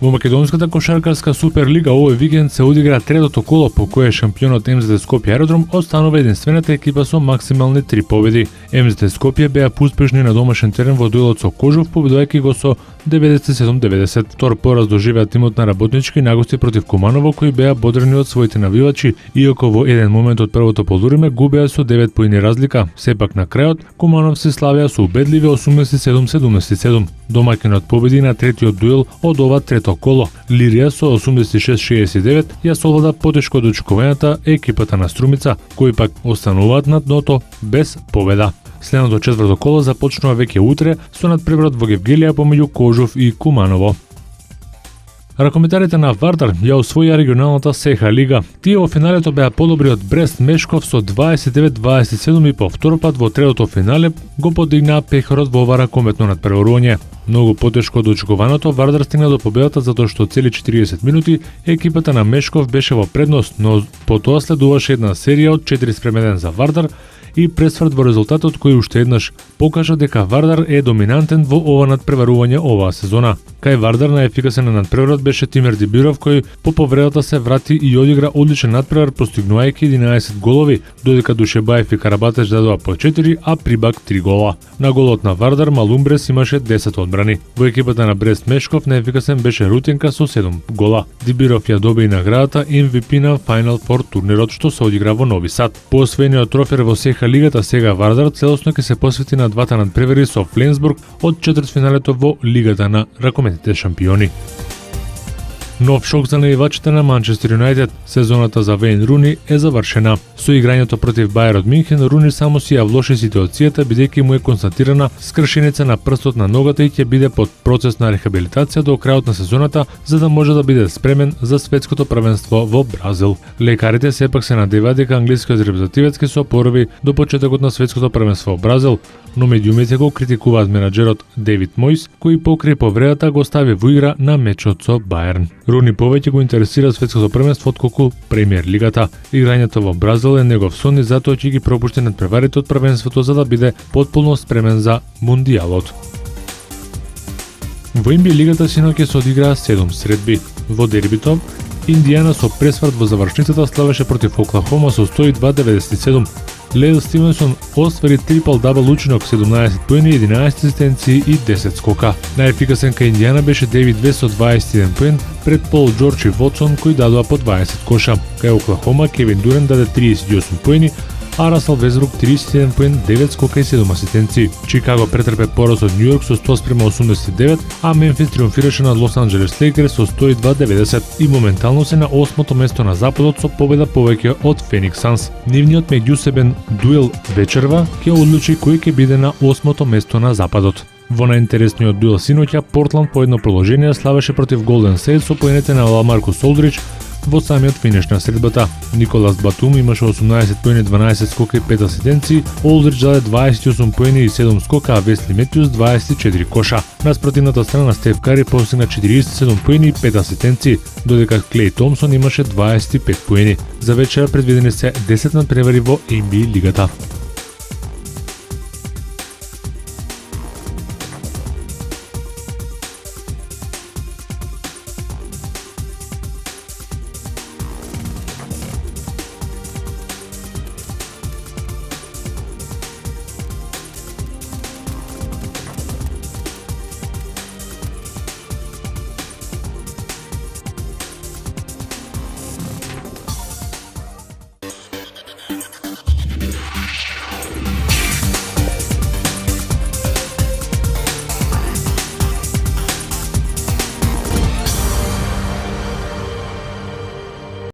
Во македонската кошаркарска суперлига овој викенд се одигра третото коло по кое шампионот МЗД Скопје Аеродром останува единствената екипа со максимални 3 победи. МЗД Скопје беа успешни на домашен терен во дуелот со Кожов, победувајќи го со 97-90. Втор пораз доживеа тимот на Работнички на гости против Куманово, кои беа бодрени од своите навивачи, иако во еден момент од првото полувреме губеа со 9 поени разлика. Сепак на крајот Куманов се славеа со убедливи 87-77. Домаќинот победи на третиот дуел од ова трето коло. Лирија со 86-69 ја совлада потешко од очекувањата екипата на Струмица, кои пак остануваат на дното без победа. Следното четврто коло започнува веќе утре со надпреварот во Гевгелија помеѓу Кожов и Куманово. Ракометарите на Вардар ја освоија регионалната СХ лига. Тие во финалето беа подобри од Брест Мешков со 29-27 и по втор пат во третото финале го подигнаа пехарот во ова ракометно надпреварување. Многу потешко од очекуваното, Вардар стигна до победата затоа што цели 40 минути екипата на Мешков беше во предност, но потоа следуваше една серија од 4-1 за Вардар и пресврт во резултатот кој уште еднаш покажа дека Вардар е доминантен во ова надпреварување оваа сезона. Кај Вардар најефикасен на надпреварот беше Тимер Дибиров, кој по повредата се врати и одигра одличен надпревар, постигнувајќи 11 голови, додека Душебаев и Карабатеш дадоа по 4, а Прибак 3 гола. На голот на Вардар Малумбрес имаше 10 одбрани. Во екипата на Брест Мешков најефикасен беше Рутенка со 7 гола. Дибиров ја доби и наградата MVP на Final Four турнирот што се одигра во Нови Сад. По освоениот трофеј во СХ лигата сега Вардар целосно ќе се посвети на двата надпревари со Фленсбург од четвртфиналето во Лигата на ракометните шампиони. Нов шок за навивачите на Манчестер Юнајтед. Сезоната за Вејн Руни е завршена. Со играњето против Бајер од Минхен, Руни само си ја влоши ситуацијата бидејќи му е констатирана скршеница на прстот на ногата и ќе биде под процес на рехабилитација до крајот на сезоната за да може да биде спремен за светското првенство во Бразил. Лекарите сепак се надеваат дека англискиот репрезентативец ќе се опорави до почетокот на светското првенство во Бразил, но медиумите го критикуваат менаџерот Девид Мојс, кој покрај повредата го стави во игра на мечот со Бајерн. Руни повеќе го интересира светското првенство отколку премиер лигата. Играњето во Бразил е негов сон и затоа ќе ги пропушти надпреварите од првенството за да биде потполно спремен за мундијалот. Во NBA лигата синоќ се одиграа 7 средби. Во дербито Индијана со пресврт во завршницата славеше против Оклахома со 102-97. Лейл Стивенсон оствари трипл-дабл учинок, 17 поени, 11 асистенции и 10 скока. Најефикасен кај Индијана беше Дейвид Вест со 21 поен пред Пол Џорџ и Вотсон кои дадоа по 20 коша. Кај Оклахома Кевин Дурен даде 38 поени, а Расел Весбрук 31 поен, 9 скока и 7 асистенции. Чикаго претрпе пораз од Њујорк со 100-89, а Мемфис триумфираше над Лос Анџелес Лейкерс со 102-90 и моментално се на 8-то место на западот со победа повеќе од Феникс Санс. Нивниот меѓусебен дуел вечерва ќе одлучи кој ќе биде на 8-то место на западот. Во најинтересниот дуел синоќа Портланд по едно продолжение славеше против Голден Стејт со поените на Ламаркус Олдрич во самиот финиш на средбата. Николас Батум имаше 18 поени, 12 скока и 5 асистенции, Олдрич даде 28 поени и 7 скока, а Весли Метјус 24 коша. На спротивната страна Стеф Кари постигна 47 поени и 5 асистенции, додека Клеј Томсон имаше 25 поени. За вечера предвидени се 10 надпревари во NBA лигата.